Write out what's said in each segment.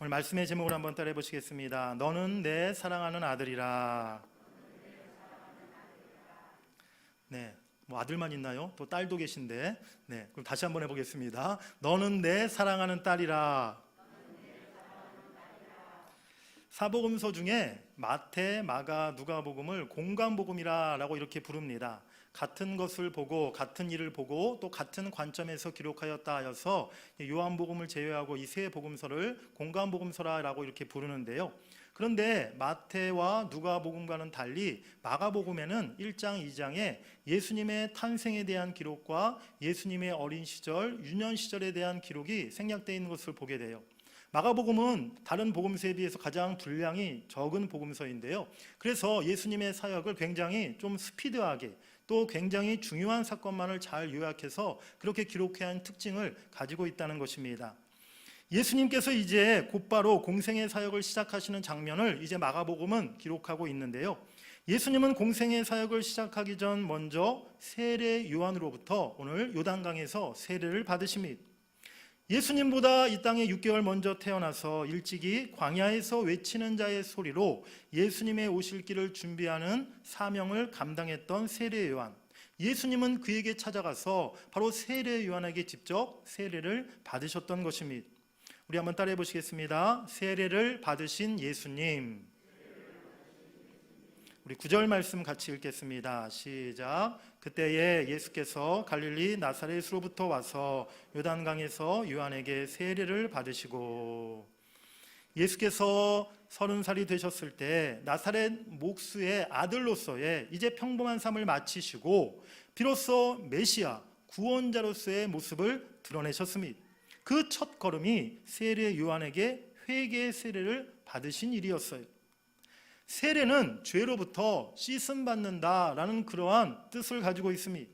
오늘 말씀의 제목을 한번 따라해 보시겠습니다. 너는 내 사랑하는 아들이라. 네, 뭐 아들만 있나요? 또 딸도 계신데. 네, 그럼 다시 한번 해보겠습니다. 너는 내 사랑하는 딸이라. 사복음서 중에 마태, 마가, 누가복음을 공관복음이라고 이렇게 부릅니다. 같은 것을 보고 같은 일을 보고 또 같은 관점에서 기록하였다 하여서 요한복음을 제외하고 이 세 복음서를 공관복음서라고 이렇게 부르는데요. 그런데 마태와 누가복음과는 달리 마가복음에는 1장, 2장에 예수님의 탄생에 대한 기록과 예수님의 어린 시절, 유년 시절에 대한 기록이 생략되어 있는 것을 보게 돼요. 마가복음은 다른 복음서에 비해서 가장 분량이 적은 복음서인데요. 그래서 예수님의 사역을 굉장히 좀 스피드하게 또 굉장히 중요한 사건만을 잘 요약해서 그렇게 기록해야 하는 특징을 가지고 있다는 것입니다. 예수님께서 이제 곧바로 공생의 사역을 시작하시는 장면을 이제 마가복음은 기록하고 있는데요. 예수님은 공생의 사역을 시작하기 전 먼저 세례 요한으로부터 오늘 요단강에서 세례를 받으십니다. 예수님보다 이 땅에 6개월 먼저 태어나서 일찍이 광야에서 외치는 자의 소리로 예수님의 오실 길을 준비하는 사명을 감당했던 세례 요한. 예수님은 그에게 찾아가서 바로 세례 요한에게 직접 세례를 받으셨던 것입니다. 우리 한번 따라해 보시겠습니다. 세례를 받으신 예수님. 우리 9절 말씀 같이 읽겠습니다. 시작. 그때에 예수께서 갈릴리 나사렛으로부터 와서 요단강에서 요한에게 세례를 받으시고, 예수께서 30살이 되셨을 때 나사렛 목수의 아들로서의 이제 평범한 삶을 마치시고 비로소 메시아 구원자로서의 모습을 드러내셨습니다. 그 첫 걸음이 세례 요한에게 회개의 세례를 받으신 일이었어요. 세례는 죄로부터 씻음받는다라는 그러한 뜻을 가지고 있습니다.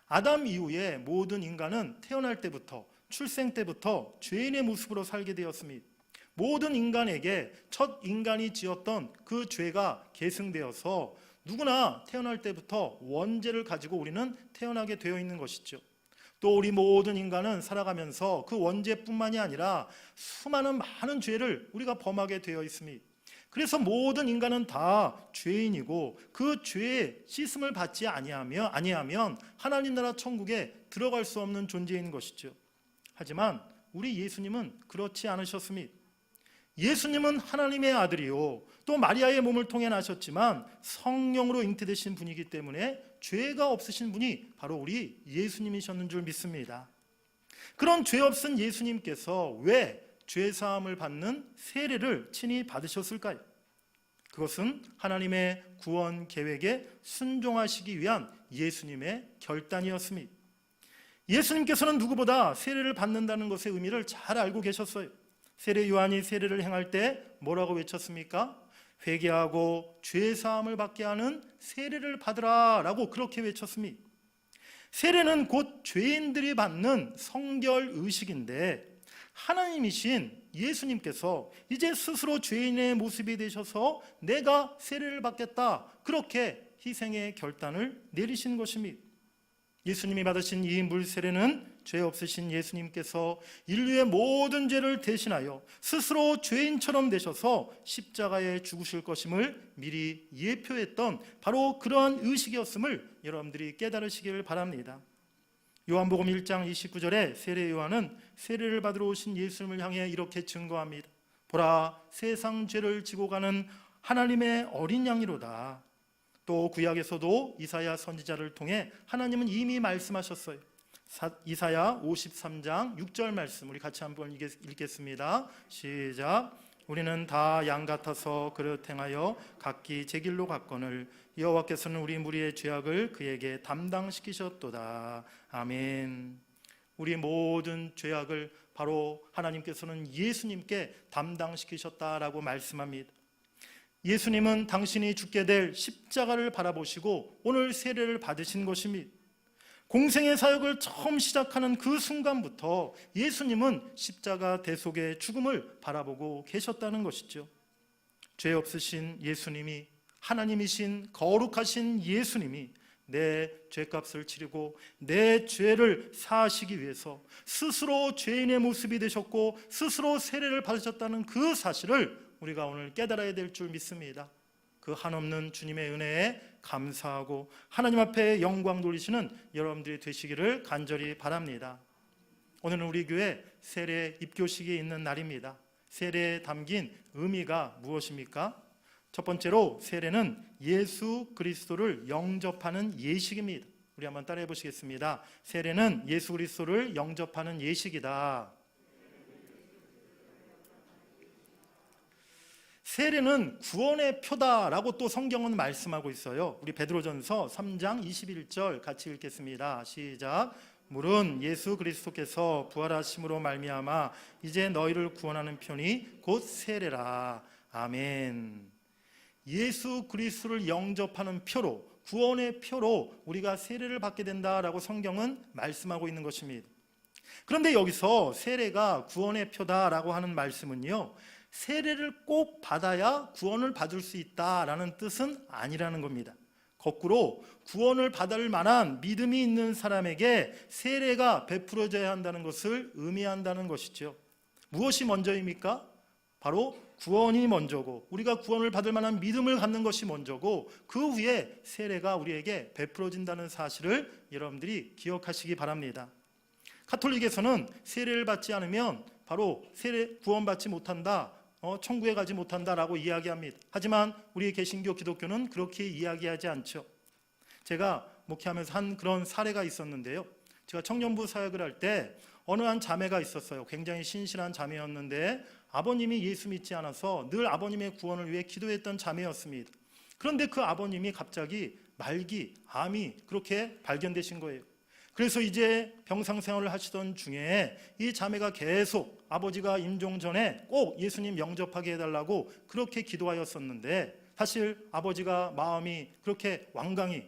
아담 이후에 모든 인간은 태어날 때부터 출생 때부터 죄인의 모습으로 살게 되었습니다. 모든 인간에게 첫 인간이 지었던 그 죄가 계승되어서 누구나 태어날 때부터 원죄를 가지고 우리는 태어나게 되어 있는 것이죠. 또 우리 모든 인간은 살아가면서 그 원죄뿐만이 아니라 수많은 많은 죄를 우리가 범하게 되어 있습니다. 그래서 모든 인간은 다 죄인이고 그 죄의 씻음을 받지 아니하면 하나님 나라 천국에 들어갈 수 없는 존재인 것이죠. 하지만 우리 예수님은 그렇지 않으셨습니다. 예수님은 하나님의 아들이요 또 마리아의 몸을 통해 나셨지만 성령으로 잉태되신 분이기 때문에 죄가 없으신 분이 바로 우리 예수님이셨는 줄 믿습니다. 그런 죄 없은 예수님께서 왜 죄사함을 받는 세례를 친히 받으셨을까요? 그것은 하나님의 구원 계획에 순종하시기 위한 예수님의 결단이었습니다. 예수님께서는 누구보다 세례를 받는다는 것의 의미를 잘 알고 계셨어요. 세례 요한이 세례를 행할 때 뭐라고 외쳤습니까? 회개하고 죄사함을 받게 하는 세례를 받으라 라고 그렇게 외쳤습니다. 세례는 곧 죄인들이 받는 성결 의식인데 하나님이신 예수님께서 이제 스스로 죄인의 모습이 되셔서 내가 세례를 받겠다 그렇게 희생의 결단을 내리신 것입니다. 예수님이 받으신 이 물세례는 죄 없으신 예수님께서 인류의 모든 죄를 대신하여 스스로 죄인처럼 되셔서 십자가에 죽으실 것임을 미리 예표했던 바로 그러한 의식이었음을 여러분들이 깨달으시기를 바랍니다. 요한복음 1장 29절에 세례 요한은 세례를 받으러 오신 예수님을 향해 이렇게 증거합니다. 보라, 세상 죄를 지고 가는 하나님의 어린 양이로다. 또 구약에서도 이사야 선지자를 통해 하나님은 이미 말씀하셨어요. 이사야 53장 6절 말씀 우리 같이 한번 읽겠습니다. 시작. 우리는 다 양 같아서 그릇 행하여 각기 제 길로 갔거늘 여호와께서는 우리 무리의 죄악을 그에게 담당시키셨도다. 아멘. 우리 모든 죄악을 바로 하나님께서는 예수님께 담당시키셨다라고 말씀합니다. 예수님은 당신이 죽게 될 십자가를 바라보시고 오늘 세례를 받으신 것입니다. 공생의 사역을 처음 시작하는 그 순간부터 예수님은 십자가 대속의 죽음을 바라보고 계셨다는 것이죠. 죄 없으신 예수님이, 하나님이신 거룩하신 예수님이 내 죄값을 치르고 내 죄를 사하시기 위해서 스스로 죄인의 모습이 되셨고 스스로 세례를 받으셨다는 그 사실을 우리가 오늘 깨달아야 될 줄 믿습니다. 그 한없는 주님의 은혜에 감사하고 하나님 앞에 영광 돌리시는 여러분들이 되시기를 간절히 바랍니다. 오늘은 우리 교회 세례 입교식이 있는 날입니다. 세례에 담긴 의미가 무엇입니까? 첫 번째로 세례는 예수 그리스도를 영접하는 예식입니다. 우리 한번 따라해 보시겠습니다. 세례는 예수 그리스도를 영접하는 예식이다. 세례는 구원의 표다라고 또 성경은 말씀하고 있어요. 우리 베드로전서 3장 21절 같이 읽겠습니다. 시작. 물은 예수 그리스도께서 부활하심으로 말미암아 이제 너희를 구원하는 편이 곧 세례라. 아멘. 예수 그리스도를 영접하는 표로, 구원의 표로 우리가 세례를 받게 된다라고 성경은 말씀하고 있는 것입니다. 그런데 여기서 세례가 구원의 표다라고 하는 말씀은요, 세례를 꼭 받아야 구원을 받을 수 있다라는 뜻은 아니라는 겁니다. 거꾸로 구원을 받을 만한 믿음이 있는 사람에게 세례가 베풀어져야 한다는 것을 의미한다는 것이죠. 무엇이 먼저입니까? 바로 구원이 먼저고 우리가 구원을 받을 만한 믿음을 갖는 것이 먼저고 그 후에 세례가 우리에게 베풀어진다는 사실을 여러분들이 기억하시기 바랍니다. 가톨릭에서는 세례를 받지 않으면 바로 구원받지 못한다, 천국에 가지 못한다라고 이야기합니다. 하지만 우리 개신교 기독교는 그렇게 이야기하지 않죠. 제가 목회하면서 한 그런 사례가 있었는데요. 제가 청년부 사역을 할 때 어느 한 자매가 있었어요. 굉장히 신실한 자매였는데 아버님이 예수 믿지 않아서 늘 아버님의 구원을 위해 기도했던 자매였습니다. 그런데 그 아버님이 갑자기 말기, 암이 그렇게 발견되신 거예요. 그래서 이제 병상생활을 하시던 중에 이 자매가 계속 아버지가 임종 전에 꼭 예수님 영접하게 해달라고 그렇게 기도하였었는데 사실 아버지가 마음이 그렇게 완강히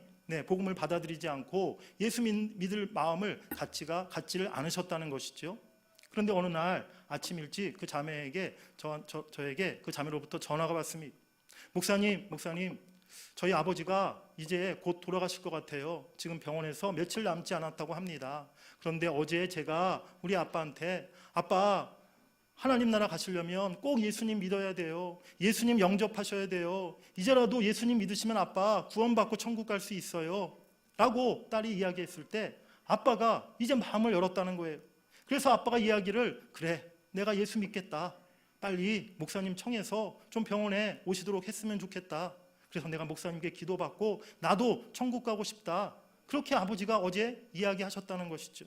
복음을 받아들이지 않고 예수 믿을 마음을 갖지를 않으셨다는 것이죠. 그런데 어느 날 아침 일찍 그 자매에게 저에게 그 자매로부터 전화가 왔습니다. 목사님, 저희 아버지가 이제 곧 돌아가실 것 같아요. 지금 병원에서 며칠 남지 않았다고 합니다. 그런데 어제 제가 우리 아빠한테 아빠, 하나님 나라 가시려면 꼭 예수님 믿어야 돼요. 예수님 영접하셔야 돼요. 이제라도 예수님 믿으시면 아빠 구원받고 천국 갈 수 있어요. 라고 딸이 이야기했을 때 아빠가 이제 마음을 열었다는 거예요. 그래서 아빠가 이야기를 그래, 내가 예수 믿겠다. 빨리 목사님 청해서 좀 병원에 오시도록 했으면 좋겠다. 그래서 내가 목사님께 기도받고 나도 천국 가고 싶다. 그렇게 아버지가 어제 이야기하셨다는 것이죠.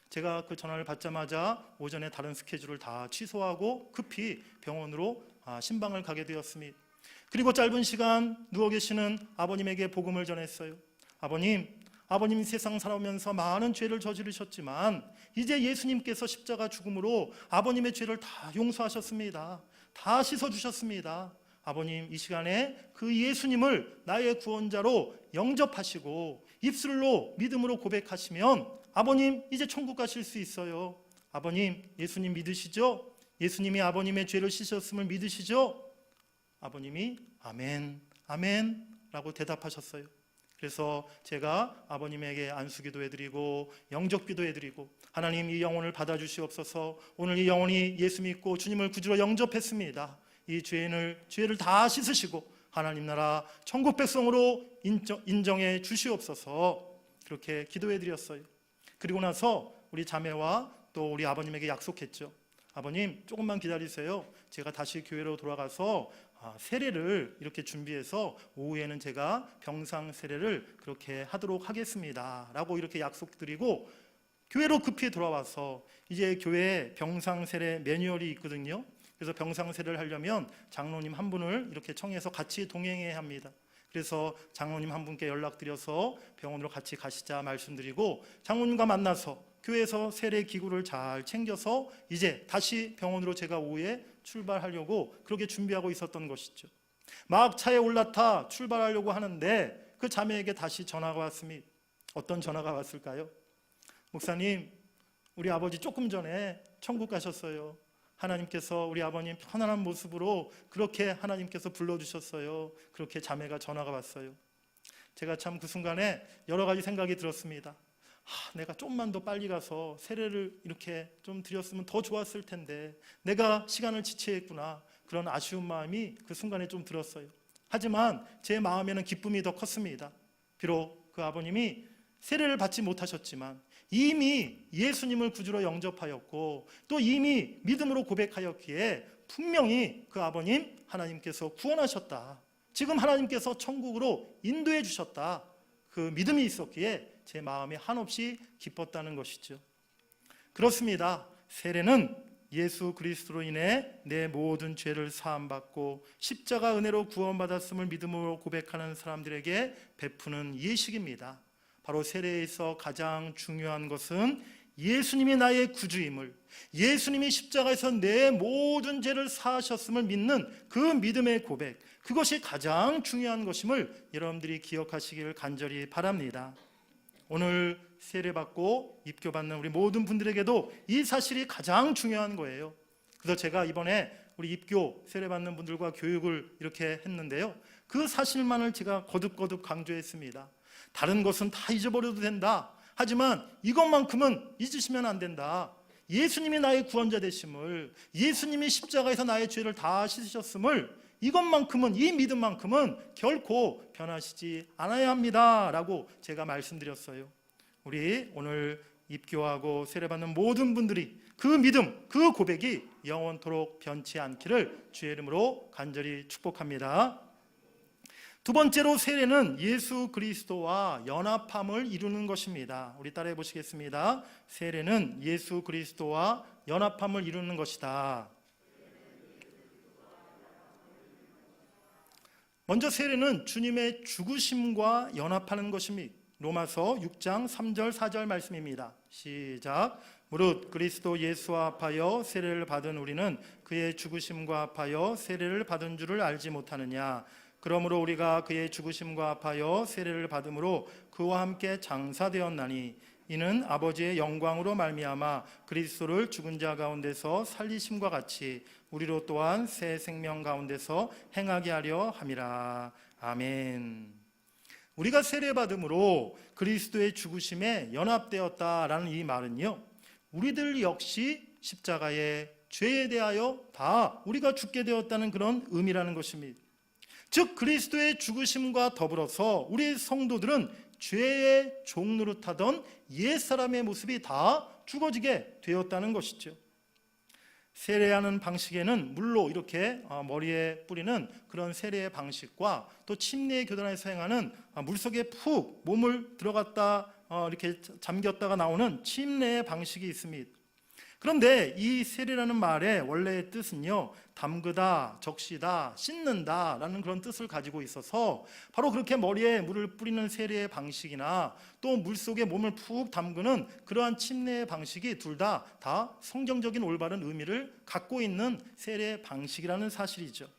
제가 그 전화를 받자마자 오전에 다른 스케줄을 다 취소하고 급히 병원으로 신방을 가게 되었습니다. 그리고 짧은 시간 누워 계시는 아버님에게 복음을 전했어요. 아버님 세상 살아오면서 많은 죄를 저지르셨지만 이제 예수님께서 십자가 죽음으로 아버님의 죄를 다 용서하셨습니다. 다 씻어주셨습니다. 아버님, 이 시간에 그 예수님을 나의 구원자로 영접하시고 입술로 믿음으로 고백하시면 아버님 이제 천국 가실 수 있어요. 아버님, 예수님 믿으시죠? 예수님이 아버님의 죄를 씻으셨음을 믿으시죠? 아버님이 아멘, 아멘 라고 대답하셨어요. 그래서 제가 아버님에게 안수기도 해드리고 영접기도 해드리고 하나님 이 영혼을 받아주시옵소서. 오늘 이 영혼이 예수 믿고 주님을 구주로 영접했습니다. 이 죄를 다 씻으시고 하나님 나라 천국 백성으로 인정해 주시옵소서. 그렇게 기도해 드렸어요. 그리고 나서 우리 자매와 또 우리 아버님에게 약속했죠. 아버님, 조금만 기다리세요. 제가 다시 교회로 돌아가서 세례를 이렇게 준비해서 오후에는 제가 병상 세례를 그렇게 하도록 하겠습니다 라고 이렇게 약속드리고 교회로 급히 돌아와서 이제 교회에 병상 세례 매뉴얼이 있거든요. 그래서 병상 세례를 하려면 장로님 한 분을 이렇게 청해서 같이 동행해야 합니다. 그래서 장로님 한 분께 연락드려서 병원으로 같이 가시자 말씀드리고 장로님과 만나서 교회에서 세례 기구를 잘 챙겨서 이제 다시 병원으로 제가 오후에 출발하려고 그렇게 준비하고 있었던 것이죠. 막 차에 올라타 출발하려고 하는데 그 자매에게 다시 전화가 왔습니다. 어떤 전화가 왔을까요? 목사님, 우리 아버지 조금 전에 천국 가셨어요. 하나님께서 우리 아버님 편안한 모습으로 그렇게 하나님께서 불러주셨어요. 그렇게 자매가 전화가 왔어요. 제가 참 그 순간에 여러 가지 생각이 들었습니다. 내가 좀만 더 빨리 가서 세례를 이렇게 좀 드렸으면 더 좋았을 텐데 내가 시간을 지체했구나, 그런 아쉬운 마음이 그 순간에 좀 들었어요. 하지만 제 마음에는 기쁨이 더 컸습니다. 비록 그 아버님이 세례를 받지 못하셨지만 이미 예수님을 구주로 영접하였고 또 이미 믿음으로 고백하였기에 분명히 그 아버님 하나님께서 구원하셨다, 지금 하나님께서 천국으로 인도해 주셨다, 그 믿음이 있었기에 제 마음이 한없이 기뻤다는 것이죠. 그렇습니다. 세례는 예수 그리스도로 인해 내 모든 죄를 사함받고 십자가 은혜로 구원받았음을 믿음으로 고백하는 사람들에게 베푸는 예식입니다. 바로 세례에 있어 가장 중요한 것은 예수님이 나의 구주임을, 예수님이 십자가에서 내 모든 죄를 사하셨음을 믿는 그 믿음의 고백, 그것이 가장 중요한 것임을 여러분들이 기억하시길 간절히 바랍니다. 오늘 세례받고 입교받는 우리 모든 분들에게도 이 사실이 가장 중요한 거예요. 그래서 제가 이번에 우리 입교 세례받는 분들과 교육을 이렇게 했는데요, 그 사실만을 제가 거듭거듭 강조했습니다. 다른 것은 다 잊어버려도 된다, 하지만 이것만큼은 잊으시면 안 된다. 예수님이 나의 구원자 되심을, 예수님이 십자가에서 나의 죄를 다 씻으셨음을, 이것만큼은, 이 믿음만큼은 결코 변하시지 않아야 합니다 라고 제가 말씀드렸어요. 우리 오늘 입교하고 세례받는 모든 분들이 그 믿음, 그 고백이 영원토록 변치 않기를 주의 이름으로 간절히 축복합니다. 두 번째로 세례는 예수 그리스도와 연합함을 이루는 것입니다. 우리 따라해 보시겠습니다. 세례는 예수 그리스도와 연합함을 이루는 것이다. 먼저 세례는 주님의 죽으심과 연합하는 것입니다. 로마서 6장 3절 4절 말씀입니다. 시작. 무릇 그리스도 예수와 합하여 세례를 받은 우리는 그의 죽으심과 합하여 세례를 받은 줄을 알지 못하느냐. 그러므로 우리가 그의 죽으심과 합하여 세례를 받음으로 그와 함께 장사되었나니 이는 아버지의 영광으로 말미암아 그리스도를 죽은 자 가운데서 살리심과 같이 우리로 또한 새 생명 가운데서 행하게 하려 함이라. 아멘. 우리가 세례받음으로 그리스도의 죽으심에 연합되었다라는 이 말은요, 우리들 역시 십자가의 죄에 대하여 다 우리가 죽게 되었다는 그런 의미라는 것입니다. 즉 그리스도의 죽으심과 더불어서 우리 성도들은 죄의 종노릇하던 옛사람의 모습이 다 죽어지게 되었다는 것이죠. 세례하는 방식에는 물로 이렇게 머리에 뿌리는 그런 세례의 방식과 또 침례의 교단에서 행하는 물속에 푹 몸을 들어갔다 이렇게 잠겼다가 나오는 침례의 방식이 있습니다. 그런데 이 세례라는 말의 원래의 뜻은요, 담그다, 적시다, 씻는다 라는 그런 뜻을 가지고 있어서 바로 그렇게 머리에 물을 뿌리는 세례의 방식이나 또 물속에 몸을 푹 담그는 그러한 침례의 방식이 둘 다 성경적인 올바른 의미를 갖고 있는 세례의 방식이라는 사실이죠.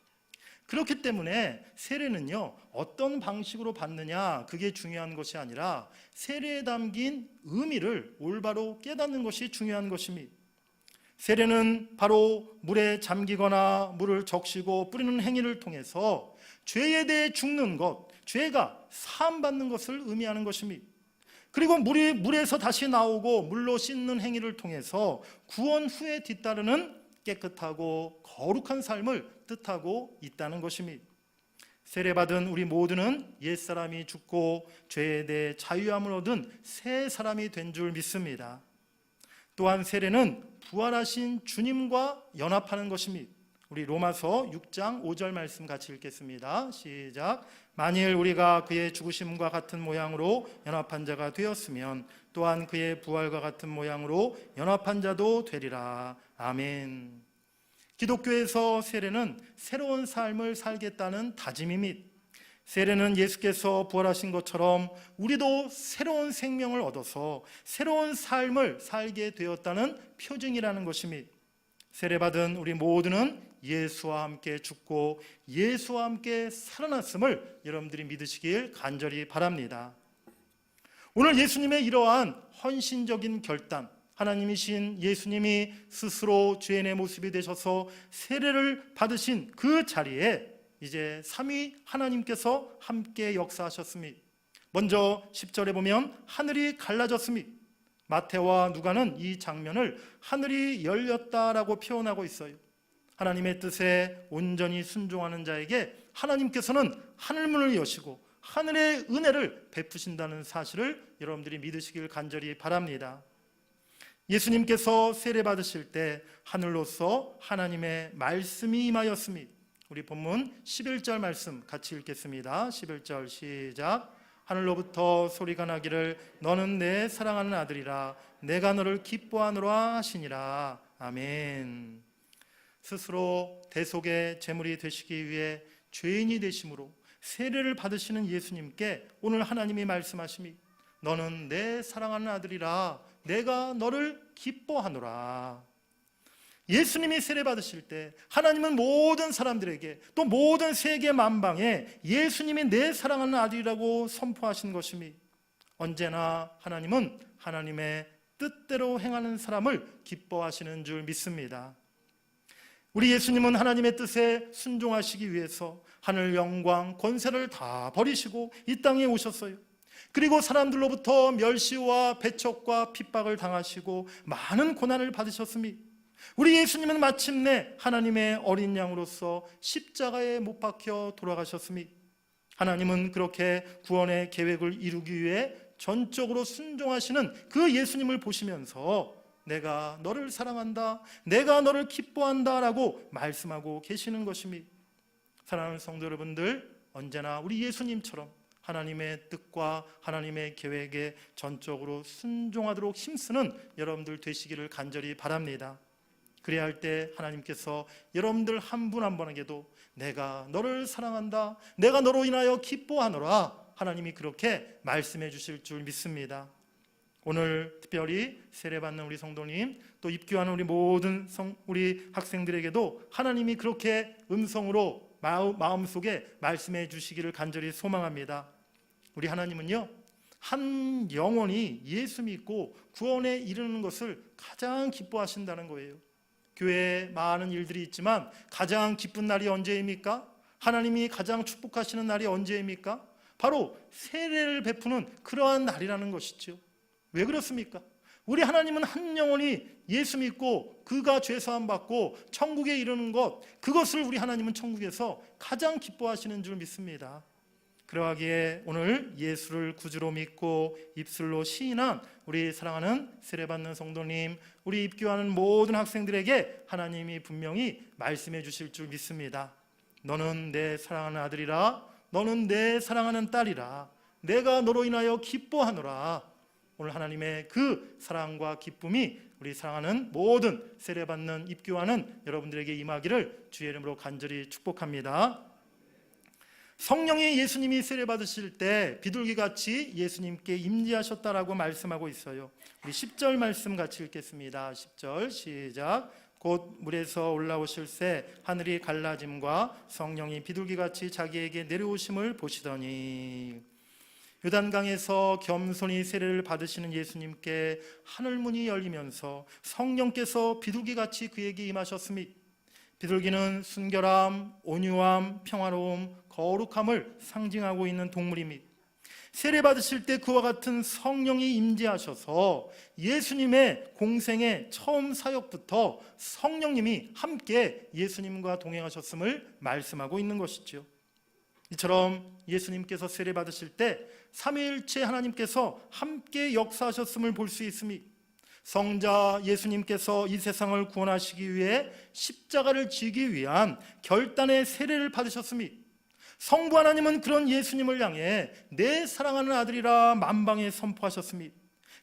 그렇기 때문에 세례는요, 어떤 방식으로 받느냐 그게 중요한 것이 아니라 세례에 담긴 의미를 올바로 깨닫는 것이 중요한 것입니다. 세례는 바로 물에 잠기거나 물을 적시고 뿌리는 행위를 통해서 죄에 대해 죽는 것, 죄가 사함받는 것을 의미하는 것입니다. 그리고 물에서 다시 나오고 물로 씻는 행위를 통해서 구원 후에 뒤따르는 깨끗하고 거룩한 삶을 뜻하고 있다는 것입니다. 세례받은 우리 모두는 옛사람이 죽고 죄에 대해 자유함을 얻은 새 사람이 된 줄 믿습니다. 또한 세례는 부활하신 주님과 연합하는 것입니다. 우리 로마서 6장 5절 말씀 같이 읽겠습니다. 시작. 만일 우리가 그의 죽으심과 같은 모양으로 연합한 자가 되었으면 또한 그의 부활과 같은 모양으로 연합한 자도 되리라. 아멘. 기독교에서 세례는 새로운 삶을 살겠다는 다짐입니다. 세례는 예수께서 부활하신 것처럼 우리도 새로운 생명을 얻어서 새로운 삶을 살게 되었다는 표징이라는 것입니다. 세례받은 우리 모두는 예수와 함께 죽고 예수와 함께 살아났음을 여러분들이 믿으시길 간절히 바랍니다. 오늘 예수님의 이러한 헌신적인 결단, 하나님이신 예수님이 스스로 죄인의 모습이 되셔서 세례를 받으신 그 자리에 이제 삼위 하나님께서 함께 역사하셨습니다. 먼저 10절에 보면 하늘이 갈라졌으니, 마태와 누가는 이 장면을 하늘이 열렸다라고 표현하고 있어요. 하나님의 뜻에 온전히 순종하는 자에게 하나님께서는 하늘문을 여시고 하늘의 은혜를 베푸신다는 사실을 여러분들이 믿으시길 간절히 바랍니다. 예수님께서 세례받으실 때 하늘로서 하나님의 말씀이 임하였으니, 우리 본문 11절 말씀 같이 읽겠습니다. 11절 시작. 하늘로부터 소리가 나기를 너는 내 사랑하는 아들이라 내가 너를 기뻐하노라 하시니라. 아멘. 스스로 대속의 제물이 되시기 위해 죄인이 되심으로 세례를 받으시는 예수님께 오늘 하나님이 말씀하심이 너는 내 사랑하는 아들이라 내가 너를 기뻐하노라. 예수님이 세례 받으실 때 하나님은 모든 사람들에게, 또 모든 세계 만방에 예수님이 내 사랑하는 아들이라고 선포하신 것이니, 언제나 하나님은 하나님의 뜻대로 행하는 사람을 기뻐하시는 줄 믿습니다. 우리 예수님은 하나님의 뜻에 순종하시기 위해서 하늘 영광 권세를 다 버리시고 이 땅에 오셨어요. 그리고 사람들로부터 멸시와 배척과 핍박을 당하시고 많은 고난을 받으셨으니, 우리 예수님은 마침내 하나님의 어린 양으로서 십자가에 못 박혀 돌아가셨으니, 하나님은 그렇게 구원의 계획을 이루기 위해 전적으로 순종하시는 그 예수님을 보시면서 내가 너를 사랑한다, 내가 너를 기뻐한다 라고 말씀하고 계시는 것입니다. 사랑하는 성도 여러분들, 언제나 우리 예수님처럼 하나님의 뜻과 하나님의 계획에 전적으로 순종하도록 힘쓰는 여러분들 되시기를 간절히 바랍니다. 그래야 할 때 하나님께서 여러분들 한 분 한 분에게도 내가 너를 사랑한다, 내가 너로 인하여 기뻐하노라, 하나님이 그렇게 말씀해 주실 줄 믿습니다. 오늘 특별히 세례받는 우리 성도님, 또 입교하는 우리 모든 우리 학생들에게도 하나님이 그렇게 음성으로 마음속에 말씀해 주시기를 간절히 소망합니다. 우리 하나님은요, 한 영혼이 예수 믿고 구원에 이르는 것을 가장 기뻐하신다는 거예요. 교회에 많은 일들이 있지만 가장 기쁜 날이 언제입니까? 하나님이 가장 축복하시는 날이 언제입니까? 바로 세례를 베푸는 그러한 날이라는 것이죠. 왜 그렇습니까? 우리 하나님은 한 영혼이 예수 믿고 그가 죄사함 받고 천국에 이르는 것, 그것을 우리 하나님은 천국에서 가장 기뻐하시는 줄 믿습니다. 그러하기에 오늘 예수를 구주로 믿고 입술로 시인한 우리 사랑하는 세례받는 성도님, 우리 입교하는 모든 학생들에게 하나님이 분명히 말씀해 주실 줄 믿습니다. 너는 내 사랑하는 아들이라, 너는 내 사랑하는 딸이라, 내가 너로 인하여 기뻐하노라. 오늘 하나님의 그 사랑과 기쁨이 우리 사랑하는 모든 세례받는 입교하는 여러분들에게 임하기를 주의 이름으로 간절히 축복합니다. 성령이 예수님이 세례 받으실 때 비둘기같이 예수님께 임재하셨다라고 말씀하고 있어요. 우리 10절 말씀 같이 읽겠습니다. 10절 시작. 곧 물에서 올라오실 새 하늘이 갈라짐과 성령이 비둘기같이 자기에게 내려오심을 보시더니, 요단강에서 겸손히 세례를 받으시는 예수님께 하늘문이 열리면서 성령께서 비둘기같이 그에게 임하셨으니, 비둘기는 순결함, 온유함, 평화로움, 거룩함을 상징하고 있는 동물입니다. 세례 받으실 때 그와 같은 성령이 임재하셔서 예수님의 공생의 처음 사역부터 성령님이 함께 예수님과 동행하셨음을 말씀하고 있는 것이죠. 이처럼 예수님께서 세례 받으실 때 삼위일체 하나님께서 함께 역사하셨음을 볼 수 있습니다. 성자 예수님께서 이 세상을 구원하시기 위해 십자가를 지기 위한 결단의 세례를 받으셨습니다. 성부 하나님은 그런 예수님을 향해 내 사랑하는 아들이라 만방에 선포하셨습니다.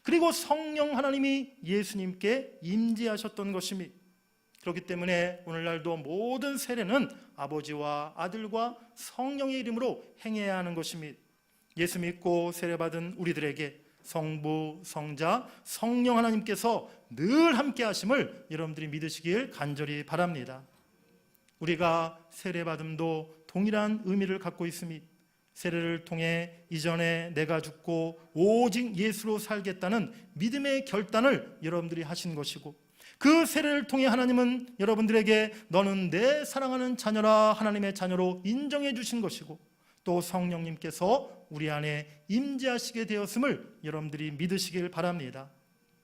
그리고 성령 하나님이 예수님께 임재하셨던 것입니다. 그렇기 때문에 오늘날도 모든 세례는 아버지와 아들과 성령의 이름으로 행해야 하는 것입니다. 예수 믿고 세례받은 우리들에게 성부, 성자, 성령 하나님께서 늘 함께 하심을 여러분들이 믿으시길 간절히 바랍니다. 우리가 세례받음도 동일한 의미를 갖고 있습니다. 세례를 통해 이전에 내가 죽고 오직 예수로 살겠다는 믿음의 결단을 여러분들이 하신 것이고, 그 세례를 통해 하나님은 여러분들에게 너는 내 사랑하는 자녀라 하나님의 자녀로 인정해 주신 것이고, 또 성령님께서 우리 안에 임재하시게 되었음을 여러분들이 믿으시길 바랍니다.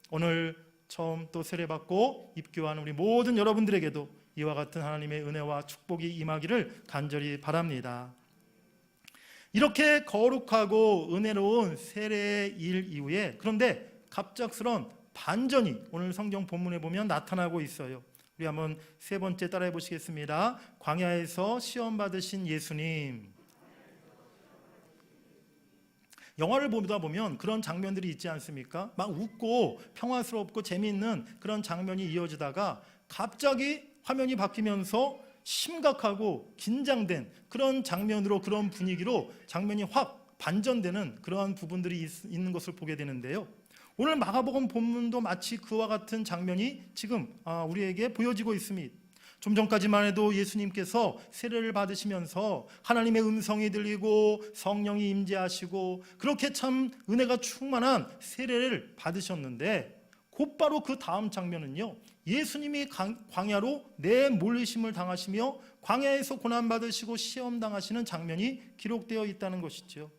오늘 처음 또 세례받고 입교한 우리 모든 여러분들에게도 이와 같은 하나님의 은혜와 축복이 임하기를 간절히 바랍니다. 이렇게 거룩하고 은혜로운 세례의 일 이후에 그런데 갑작스런 반전이 오늘 성경 본문에 보면 나타나고 있어요. 우리 한번 세 번째 따라해 보시겠습니다. 광야에서 시험 받으신 예수님. 영화를 보다 보면 그런 장면들이 있지 않습니까? 막 웃고 평화스럽고 재미있는 그런 장면이 이어지다가 갑자기 화면이 바뀌면서 심각하고 긴장된 그런 장면으로, 그런 분위기로 장면이 확 반전되는 그러한 부분들이 있는 것을 보게 되는데요. 오늘 마가복음 본문도 마치 그와 같은 장면이 지금 우리에게 보여지고 있습니다. 좀 전까지만 해도 예수님께서 세례를 받으시면서 하나님의 음성이 들리고 성령이 임재하시고 그렇게 참 은혜가 충만한 세례를 받으셨는데, 곧바로 그 다음 장면은요, 예수님이 광야로 내몰리심을 당하시며 광야에서 고난받으시고 시험당하시는 장면이 기록되어 있다는 것이죠.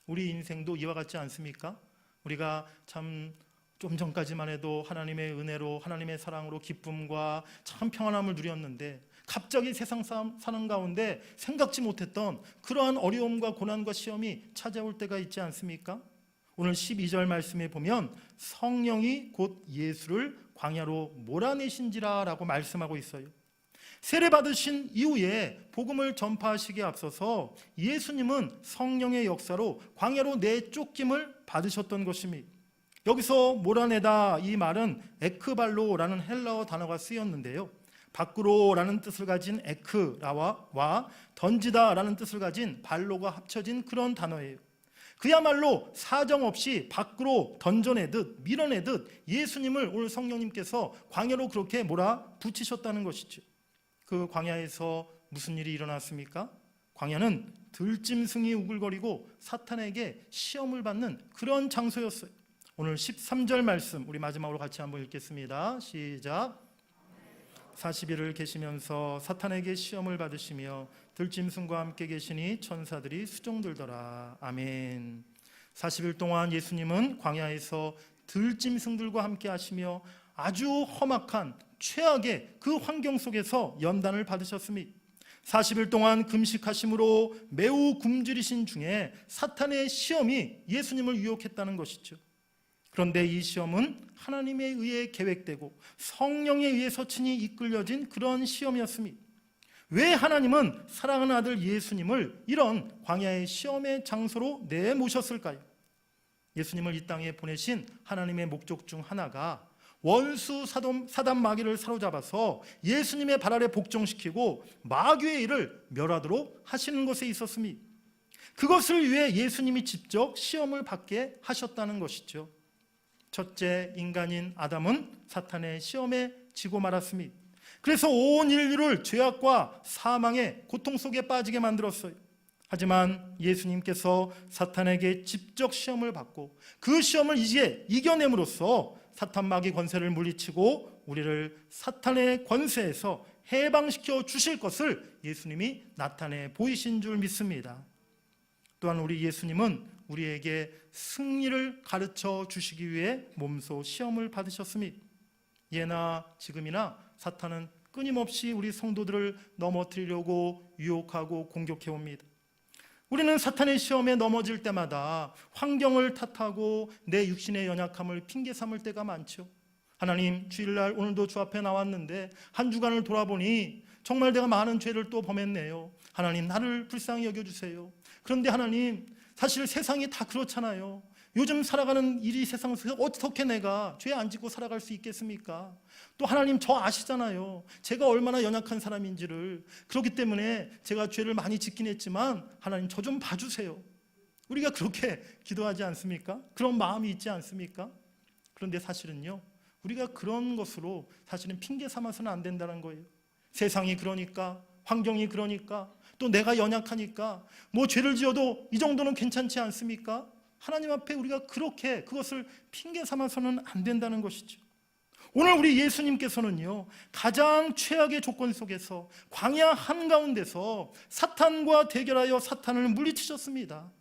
우리 인생도 이와 같지 않습니까? 우리가 참 좀 전까지만 해도 하나님의 은혜로, 하나님의 사랑으로 기쁨과 참 평안함을 누렸는데 갑자기 세상 사는 가운데 생각지 못했던 그러한 어려움과 고난과 시험이 찾아올 때가 있지 않습니까? 오늘 12절 말씀에 보면 성령이 곧 예수를 광야로 몰아내신지라 라고 말씀하고 있어요. 세례 받으신 이후에 복음을 전파하시기에 앞서서 예수님은 성령의 역사로 광야로 내쫓김을 받으셨던 것입니다. 여기서 몰아내다 이 말은 에크발로라는 헬라어 단어가 쓰였는데요, 밖으로라는 뜻을 가진 에크라와 던지다라는 뜻을 가진 발로가 합쳐진 그런 단어예요. 그야말로 사정없이 밖으로 던져내듯 밀어내듯 예수님을 오늘 성령님께서 광야로 그렇게 몰아붙이셨다는 것이죠. 그 광야에서 무슨 일이 일어났습니까? 광야는 들짐승이 우글거리고 사탄에게 시험을 받는 그런 장소였어요. 오늘 13절 말씀 우리 마지막으로 같이 한번 읽겠습니다. 시작. 40일을 계시면서 사탄에게 시험을 받으시며 들짐승과 함께 계시니 천사들이 수종들더라. 아멘. 40일 동안 예수님은 광야에서 들짐승들과 함께 하시며 아주 험악한 최악의 그 환경 속에서 연단을 받으셨습니다. 40일 동안 금식하심으로 매우 굶주리신 중에 사탄의 시험이 예수님을 유혹했다는 것이죠. 그런데 이 시험은 하나님에 의해 계획되고 성령에 의해서 친히 이끌려진 그런 시험이었습니다. 왜 하나님은 사랑하는 아들 예수님을 이런 광야의 시험의 장소로 내모셨을까요? 예수님을 이 땅에 보내신 하나님의 목적 중 하나가 원수 사단 마귀를 사로잡아서 예수님의 발 아래 복종시키고 마귀의 일을 멸하도록 하시는 것에 있었습니다. 그것을 위해 예수님이 직접 시험을 받게 하셨다는 것이죠. 첫째 인간인 아담은 사탄의 시험에 지고 말았습니다. 그래서 온 인류를 죄악과 사망의 고통 속에 빠지게 만들었어요. 하지만 예수님께서 사탄에게 직접 시험을 받고 그 시험을 이제 이겨냄으로써 사탄 마귀 권세를 물리치고 우리를 사탄의 권세에서 해방시켜 주실 것을 예수님이 나타내 보이신 줄 믿습니다. 또한 우리 예수님은 우리에게 승리를 가르쳐 주시기 위해 몸소 시험을 받으셨습니다. 예나 지금이나 사탄은 끊임없이 우리 성도들을 넘어뜨리려고 유혹하고 공격해 옵니다. 우리는 사탄의 시험에 넘어질 때마다 환경을 탓하고 내 육신의 연약함을 핑계 삼을 때가 많죠. 하나님, 주일날 오늘도 주 앞에 나왔는데 한 주간을 돌아보니 정말 내가 많은 죄를 또 범했네요. 하나님, 나를 불쌍히 여겨주세요. 그런데 하나님, 사실 세상이 다 그렇잖아요. 요즘 살아가는 이 세상 속에서 어떻게 내가 죄 안 짓고 살아갈 수 있겠습니까? 또 하나님, 저 아시잖아요. 제가 얼마나 연약한 사람인지를. 그렇기 때문에 제가 죄를 많이 짓긴 했지만 하나님, 저 좀 봐주세요. 우리가 그렇게 기도하지 않습니까? 그런 마음이 있지 않습니까? 그런데 사실은요, 우리가 그런 것으로 사실은 핑계 삼아서는 안 된다는 거예요. 세상이 그러니까, 환경이 그러니까, 또 내가 연약하니까 뭐 죄를 지어도 이 정도는 괜찮지 않습니까? 하나님 앞에 우리가 그렇게 그것을 핑계 삼아서는 안 된다는 것이죠. 오늘 우리 예수님께서는요, 가장 최악의 조건 속에서 광야 한가운데서 사탄과 대결하여 사탄을 물리치셨습니다.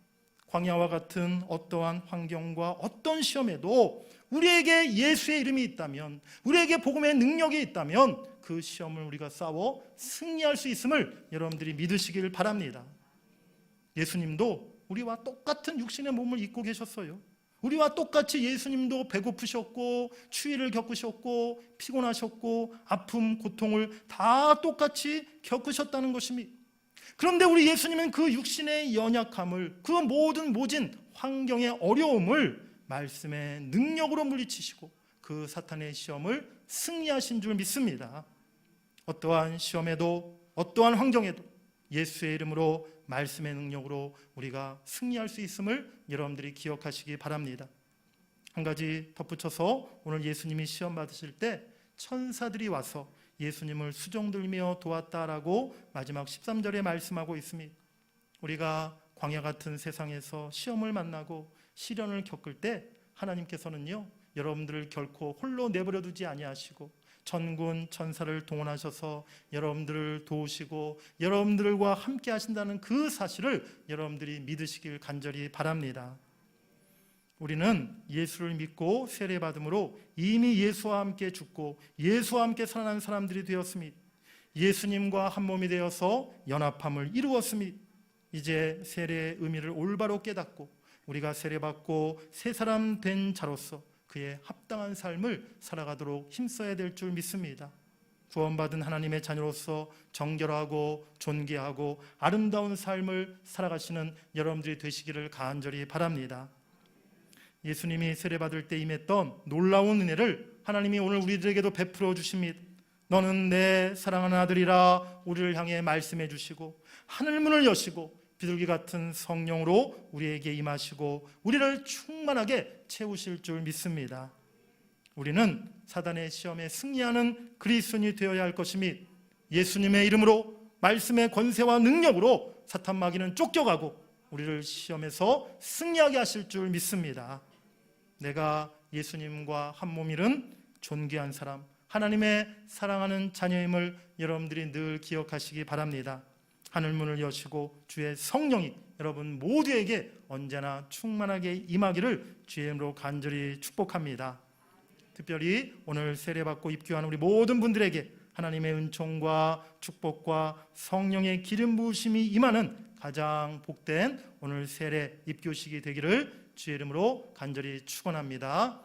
광야와 같은 어떠한 환경과 어떤 시험에도 우리에게 예수의 이름이 있다면, 우리에게 복음의 능력이 있다면 그 시험을 우리가 싸워 승리할 수 있음을 여러분들이 믿으시길 바랍니다. 예수님도 우리와 똑같은 육신의 몸을 입고 계셨어요. 우리와 똑같이 예수님도 배고프셨고 추위를 겪으셨고 피곤하셨고 아픔, 고통을 다 똑같이 겪으셨다는 것입니다. 그런데 우리 예수님은 그 육신의 연약함을, 그 모진 환경의 어려움을 말씀의 능력으로 물리치시고 그 사탄의 시험을 승리하신 줄 믿습니다. 어떠한 시험에도 어떠한 환경에도 예수의 이름으로 말씀의 능력으로 우리가 승리할 수 있음을 여러분들이 기억하시기 바랍니다. 한 가지 덧붙여서 오늘 예수님이 시험 받으실 때 천사들이 와서 예수님을 수종들며 도왔다라고 마지막 13절에 말씀하고 있습니다. 우리가 광야 같은 세상에서 시험을 만나고 시련을 겪을 때 하나님께서는요, 여러분들을 결코 홀로 내버려 두지 아니하시고 천군 천사를 동원하셔서 여러분들을 도우시고 여러분들과 함께 하신다는 그 사실을 여러분들이 믿으시길 간절히 바랍니다. 우리는 예수를 믿고 세례받음으로 이미 예수와 함께 죽고 예수와 함께 살아난 사람들이 되었습니다. 예수님과 한 몸이 되어서 연합함을 이루었습니다. 이제 세례의 의미를 올바로 깨닫고 우리가 세례받고 새 사람 된 자로서 그의 합당한 삶을 살아가도록 힘써야 될 줄 믿습니다. 구원받은 하나님의 자녀로서 정결하고 존귀하고 아름다운 삶을 살아가시는 여러분들이 되시기를 간절히 바랍니다. 예수님이 세례받을 때 임했던 놀라운 은혜를 하나님이 오늘 우리들에게도 베풀어 주십니다. 너는 내 사랑하는 아들이라 우리를 향해 말씀해 주시고 하늘문을 여시고 비둘기 같은 성령으로 우리에게 임하시고 우리를 충만하게 채우실 줄 믿습니다. 우리는 사단의 시험에 승리하는 그리스도인이 되어야 할 것이며 예수님의 이름으로 말씀의 권세와 능력으로 사탄 마귀는 쫓겨가고 우리를 시험에서 승리하게 하실 줄 믿습니다. 내가 예수님과 한 몸이른 존귀한 사람, 하나님의 사랑하는 자녀임을 여러분들이 늘 기억하시기 바랍니다. 하늘문을 여시고 주의 성령이 여러분 모두에게 언제나 충만하게 임하기를 주의 이름으로 간절히 축복합니다. 특별히 오늘 세례받고 입교한 우리 모든 분들에게 하나님의 은총과 축복과 성령의 기름 부으심이 임하는 가장 복된 오늘 세례 입교식이 되기를 주의 이름으로 간절히 축원합니다.